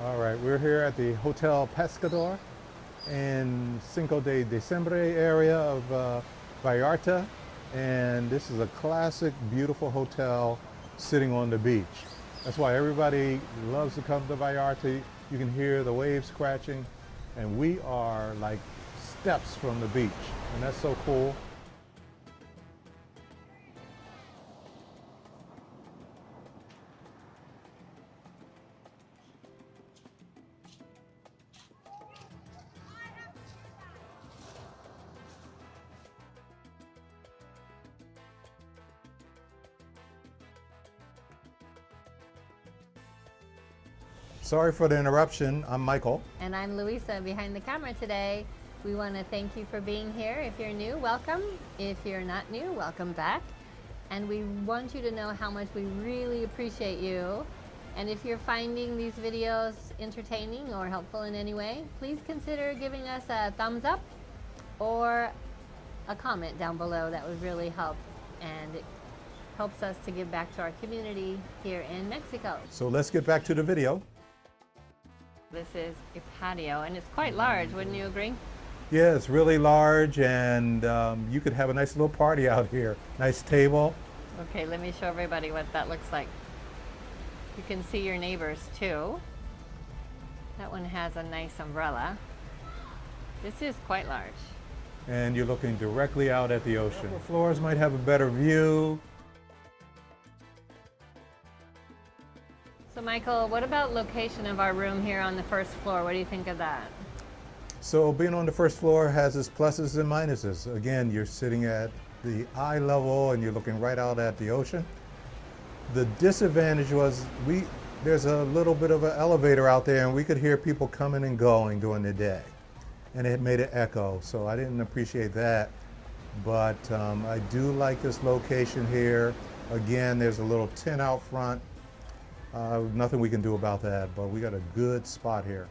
All right, we're here at the Hotel Pescador in Cinco de Diciembre area of Vallarta. And this is a classic, beautiful hotel sitting on the beach. That's why everybody loves to come to Vallarta. You can hear the waves crashing, and we are like steps from the beach. And that's so cool. Sorry for the interruption. I'm Michael. And I'm Louisa behind the camera today. We want to thank you for being here. If you're new, welcome. If you're not new, welcome back. And we want you to know how much we really appreciate you. And if you're finding these videos entertaining or helpful in any way, please consider giving us a thumbs up or a comment down below. That would really help. And it helps us to give back to our community here in Mexico. So let's get back to the video. This is a patio, and it's quite large, wouldn't you agree? Yeah, it's really large, and you could have a nice little party out here. Nice table. Okay, let me show everybody what that looks like. You can see your neighbors too. That one has a nice umbrella. This is quite large. And you're looking directly out at the ocean. The floors might have a better view. So Michael, what about location of our room here on the first floor? What do you think of that? So being on the first floor has its pluses and minuses. Again, you're sitting at the eye level and you're looking right out at the ocean. The disadvantage was there's a little bit of an elevator out there, and we could hear people coming and going during the day. And it made an echo, so I didn't appreciate that. But I do like this location here. Again, there's a little tent out front. Nothing we can do about that, but we got a good spot here.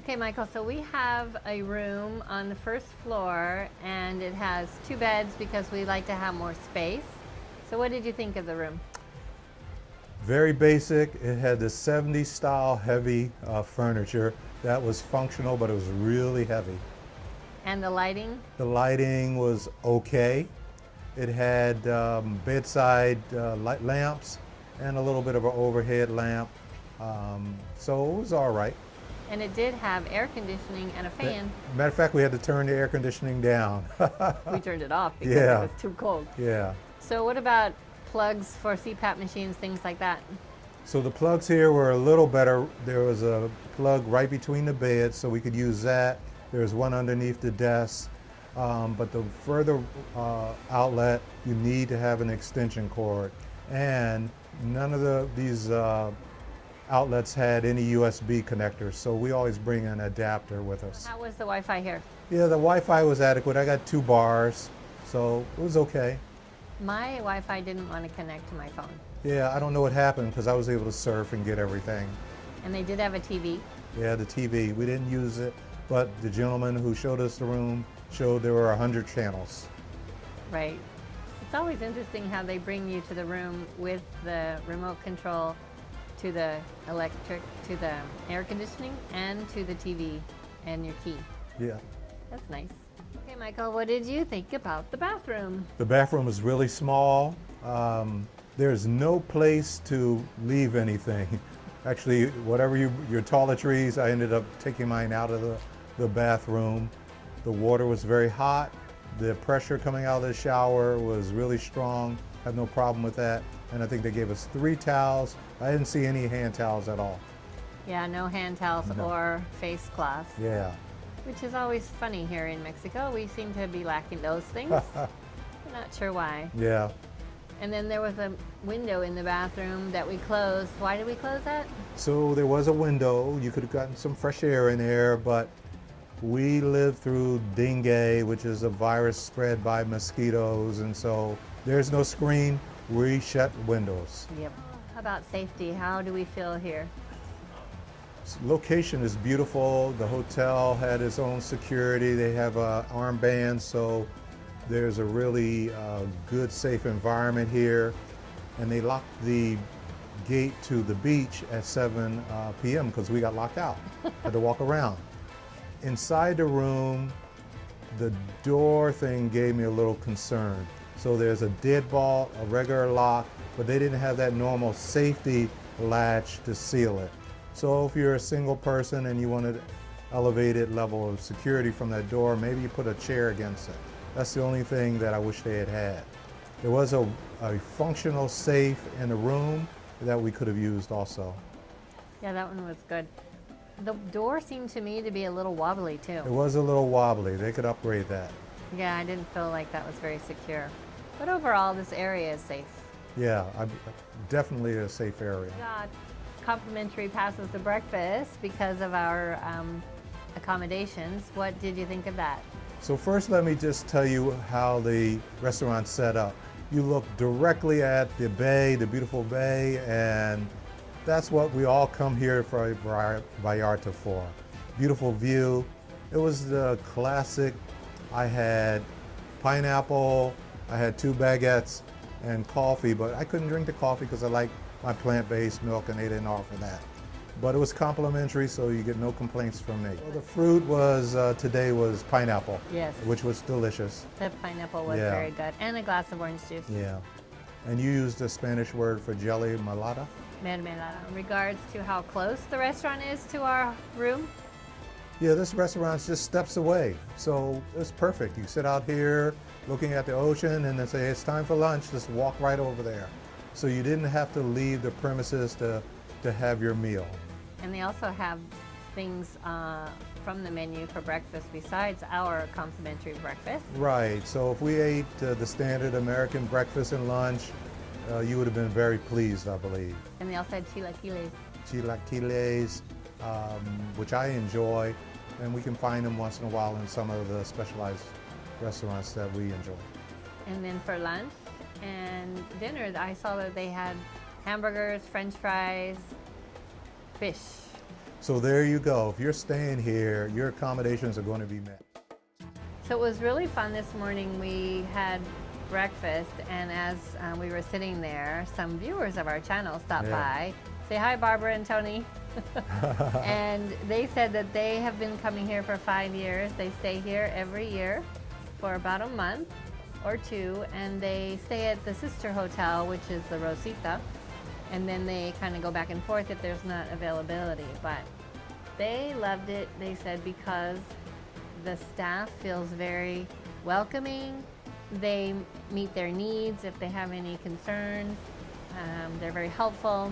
Okay, Michael, so we have a room on the first floor, and it has 2 beds because we like to have more space. So what did you think of the room? Very basic. It had the 70s style heavy furniture that was functional, but it was really heavy. And the lighting? The lighting was okay. It had bedside light lamps and a little bit of an overhead lamp. So it was all right. And it did have air conditioning and a fan. Matter of fact, we had to turn the air conditioning down. We turned it off because Yeah. it was too cold. Yeah. So what about plugs for CPAP machines, things like that? So the plugs here were a little better. There was a plug right between the beds, so we could use that. There was one underneath the desk. But the further outlet, you need to have an extension cord. And none of these outlets had any USB connectors, so we always bring an adapter with us. How was the Wi-Fi here? Yeah, the Wi-Fi was adequate. I got 2 bars, so it was okay. My Wi-Fi didn't want to connect to my phone. Yeah, I don't know what happened because I was able to surf and get everything. And they did have a TV. Yeah, the TV. We didn't use it, but the gentleman who showed us the room showed there were 100 channels. Right. It's always interesting how they bring you to the room with the remote control to the electric, to the air conditioning, and to the TV and your key. Yeah. That's nice. Okay, Michael, what did you think about the bathroom? The bathroom is really small. There's no place to leave anything. Actually, whatever your toiletries, I ended up taking mine out of the bathroom. The water was very hot. The pressure coming out of the shower was really strong. Had no problem with that. And I think they gave us 3 towels. I didn't see any hand towels at all. Yeah, no hand towels or face cloths. Yeah. Which is always funny here in Mexico. We seem to be lacking those things. I'm not sure why. Yeah. And then there was a window in the bathroom that we closed. Why did we close that? So there was a window. You could have gotten some fresh air in there, but we lived through dengue, which is a virus spread by mosquitoes, and so there's no screen. We shut windows. Yep. How about safety? How do we feel here? Location is beautiful. The hotel had its own security. They have armbands, so there's a really good, safe environment here. And they locked the gate to the beach at 7 p.m. because we got locked out. Had to walk around. Inside the room, the door thing gave me a little concern. So there's a deadbolt, a regular lock, but they didn't have that normal safety latch to seal it. So if you're a single person and you wanted elevated level of security from that door, maybe you put a chair against it. That's the only thing that I wish they had had. There was a functional safe in the room that we could have used also. Yeah, that one was good. The door seemed to me to be a little wobbly too. It was a little wobbly. They could upgrade that. Yeah, I didn't feel like that was very secure. But overall, this area is safe. Yeah, definitely a safe area. Got complimentary passes to breakfast because of our accommodations. What did you think of that? So first, let me just tell you how the restaurant's set up. You look directly at the bay, the beautiful bay, and that's what we all come here for Vallarta for. Beautiful view. It was the classic. I had pineapple, I had 2 baguettes, and coffee, but I couldn't drink the coffee because I like my plant-based milk and they didn't offer that. But it was complimentary, so you get no complaints from me. Well, the fruit was, today was pineapple. Yes. Which was delicious. The pineapple was very good. And a glass of orange juice. Yeah. And you used the Spanish word for jelly, malada? Mermelada. In regards to how close the restaurant is to our room, Yeah, this restaurant's just steps away, so it's perfect. You sit out here looking at the ocean and then say, it's time for lunch, just walk right over there. So you didn't have to leave the premises to have your meal. and they also have things from the menu for breakfast besides our complimentary breakfast. Right, so if we ate the standard American breakfast and lunch, you would have been very pleased, I believe. And they also had chilaquiles. Chilaquiles, which I enjoy, and we can find them once in a while in some of the specialized restaurants that we enjoy. And then for lunch and dinner, I saw that they had hamburgers, french fries, fish. So there you go. If you're staying here, your accommodations are going to be met. So it was really fun this morning. We had breakfast, and as we were sitting there, some viewers of our channel stopped by. Say hi, Barbara and Tony. And they said that they have been coming here for 5 years. They stay here every year for about a month or 2, and they stay at the sister hotel, which is the Rosita, and then they kind of go back and forth if there's not availability. But they loved it, they said, because the staff feels very welcoming. They meet their needs if they have any concerns. They're very helpful,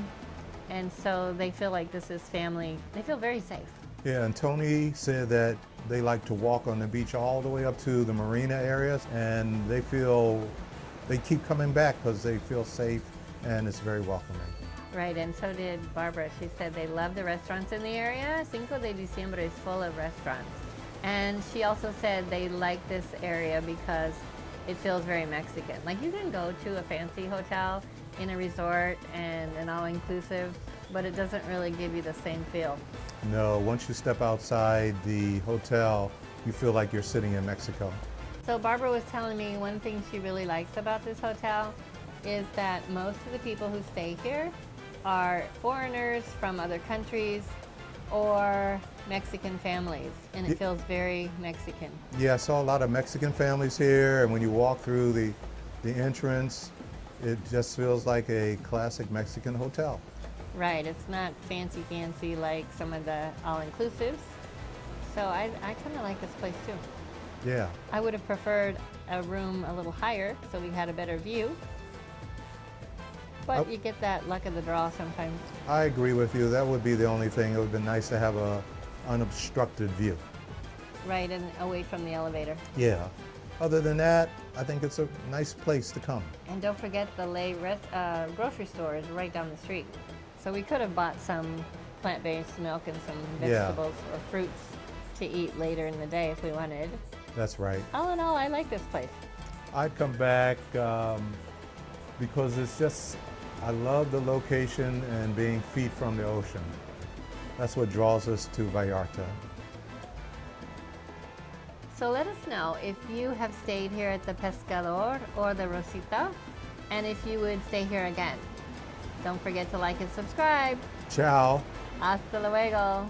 and so they feel like this is family. They feel very safe. Yeah, and Tony said that they like to walk on the beach all the way up to the marina areas, and they keep coming back because they feel safe and it's very welcoming. Right, and so did Barbara. She said they love the restaurants in the area. Cinco de Diciembre is full of restaurants. And she also said they like this area because it feels very Mexican. Like, you can go to a fancy hotel in a resort and an all-inclusive, but it doesn't really give you the same feel. No, once you step outside the hotel, you feel like you're sitting in Mexico. So Barbara was telling me one thing she really likes about this hotel is that most of the people who stay here are foreigners from other countries or Mexican families, and it feels very Mexican. Yeah, I saw a lot of Mexican families here, and when you walk through the entrance, it just feels like a classic Mexican hotel. Right, it's not fancy like some of the all-inclusives. So I kind of like this place too. Yeah. I would have preferred a room a little higher so we had a better view. But you get that luck of the draw sometimes. I agree with you. That would be the only thing. It would have been nice to have a unobstructed view. Right, and away from the elevator. Yeah. Other than that, I think it's a nice place to come. And don't forget the Lay grocery store is right down the street. So we could have bought some plant-based milk and some vegetables or fruits to eat later in the day if we wanted. That's right. All in all, I like this place. I'd come back because it's just, I love the location and being feet from the ocean. That's what draws us to Vallarta. So let us know if you have stayed here at the Pescador or the Rosita, and if you would stay here again. Don't forget to like and subscribe. Ciao. Hasta luego.